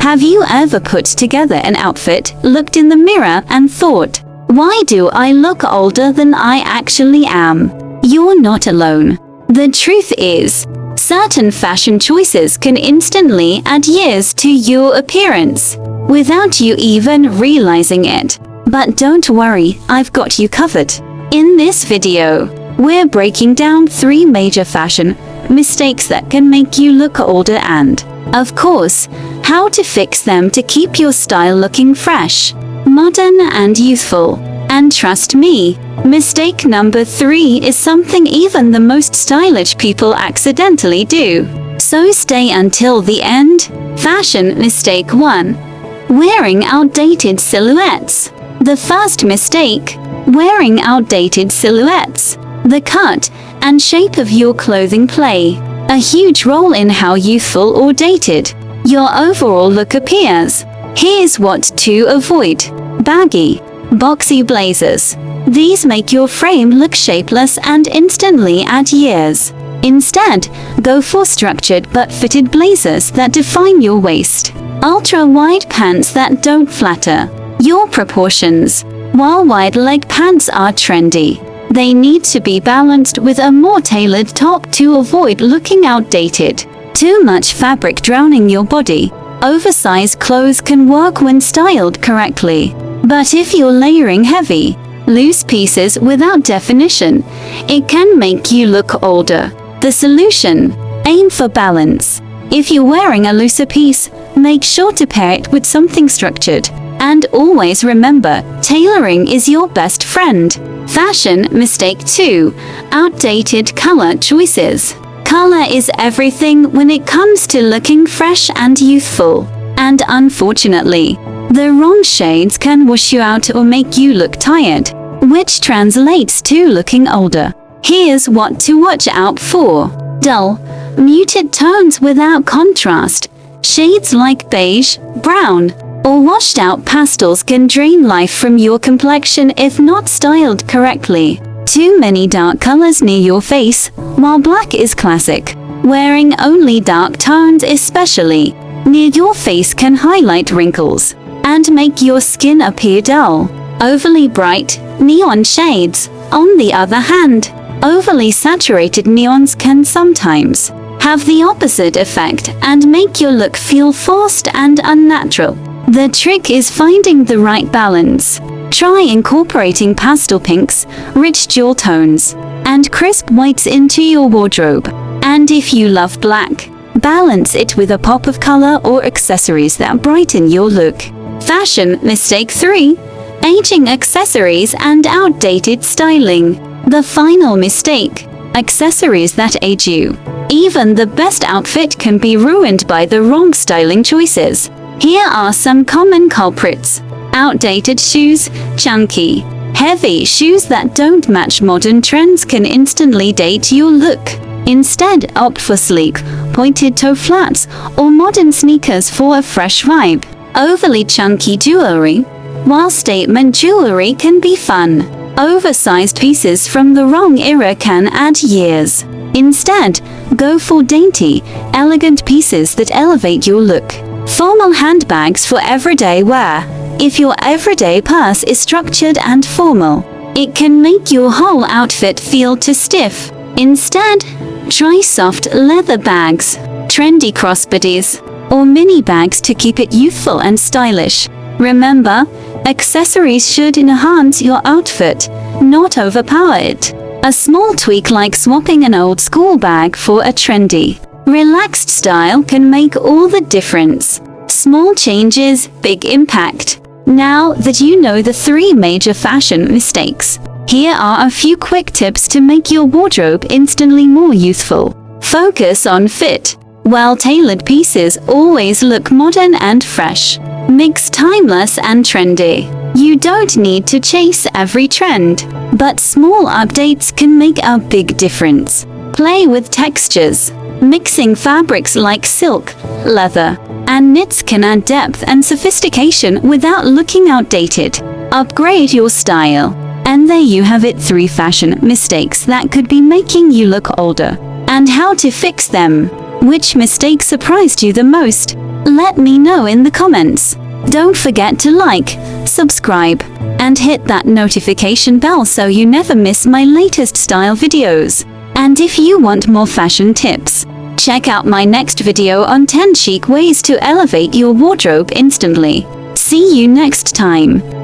Have you ever put together an outfit, looked in the mirror, and thought, "Why do I look older than I actually am?" You're not alone. The truth is, certain fashion choices can instantly add years to your appearance, without you even realizing it. But don't worry, I've got you covered. In this video, we're breaking down 3 major fashion mistakes that can make you look older and, of course, how to fix them to keep your style looking fresh, modern, and youthful. And trust me, mistake number 3 is something even the most stylish people accidentally do. So stay until the end. Fashion mistake 1. Wearing outdated silhouettes. The first mistake: wearing outdated silhouettes. The cut and shape of your clothing play a huge role in how youthful or dated your overall look appears. Here's what to avoid. Baggy, boxy blazers. These make your frame look shapeless and instantly add years. Instead, go for structured but fitted blazers that define your waist. Ultra-wide pants that don't flatter your proportions. While wide leg pants are trendy, they need to be balanced with a more tailored top to avoid looking outdated. Too much fabric drowning your body. Oversized clothes can work when styled correctly, but if you're layering heavy, loose pieces without definition, it can make you look older. The solution: aim for balance. If you're wearing a looser piece, make sure to pair it with something structured. And always remember, tailoring is your best friend. Fashion mistake 2. Outdated color choices. Color is everything when it comes to looking fresh and youthful. And unfortunately, the wrong shades can wash you out or make you look tired, which translates to looking older. Here's what to watch out for. Dull, muted tones without contrast. Shades like beige, brown, or washed out pastels can drain life from your complexion if not styled correctly. Too many dark colors near your face, while black is classic. Wearing only dark tones, especially near your face, can highlight wrinkles and make your skin appear dull. Overly bright, neon shades, on the other hand, overly saturated neons can sometimes have the opposite effect and make your look feel forced and unnatural. The trick is finding the right balance. Try incorporating pastel pinks, rich jewel tones, and crisp whites into your wardrobe. And if you love black, balance it with a pop of color or accessories that brighten your look. Fashion mistake 3. Aging accessories and outdated styling. The final mistake: accessories that age you. Even the best outfit can be ruined by the wrong styling choices. Here are some common culprits. Outdated shoes. Chunky, heavy shoes that don't match modern trends can instantly date your look. Instead, opt for sleek, pointed toe flats or modern sneakers for a fresh vibe. Overly chunky jewelry. While statement jewelry can be fun, oversized pieces from the wrong era can add years. Instead, go for dainty, elegant pieces that elevate your look. Formal handbags for everyday wear. If your everyday purse is structured and formal, it can make your whole outfit feel too stiff. Instead, try soft leather bags, trendy crossbodies, or mini bags to keep it youthful and stylish. Remember, accessories should enhance your outfit, not overpower it. A small tweak like swapping an old school bag for a trendy, relaxed style can make all the difference. Small changes, big impact. Now that you know the 3 major fashion mistakes, here are a few quick tips to make your wardrobe instantly more youthful. Focus on fit. Well-tailored pieces always look modern and fresh. Mix timeless and trendy. You don't need to chase every trend, but small updates can make a big difference. Play with textures. Mixing fabrics like silk, leather, and knits can add depth and sophistication without looking outdated. Upgrade your style. And there you have it, 3 fashion mistakes that could be making you look older, and how to fix them. Which mistake surprised you the most? Let me know in the comments. Don't forget to like, subscribe, and hit that notification bell so you never miss my latest style videos. And if you want more fashion tips, check out my next video on 10 chic ways to elevate your wardrobe instantly. See you next time.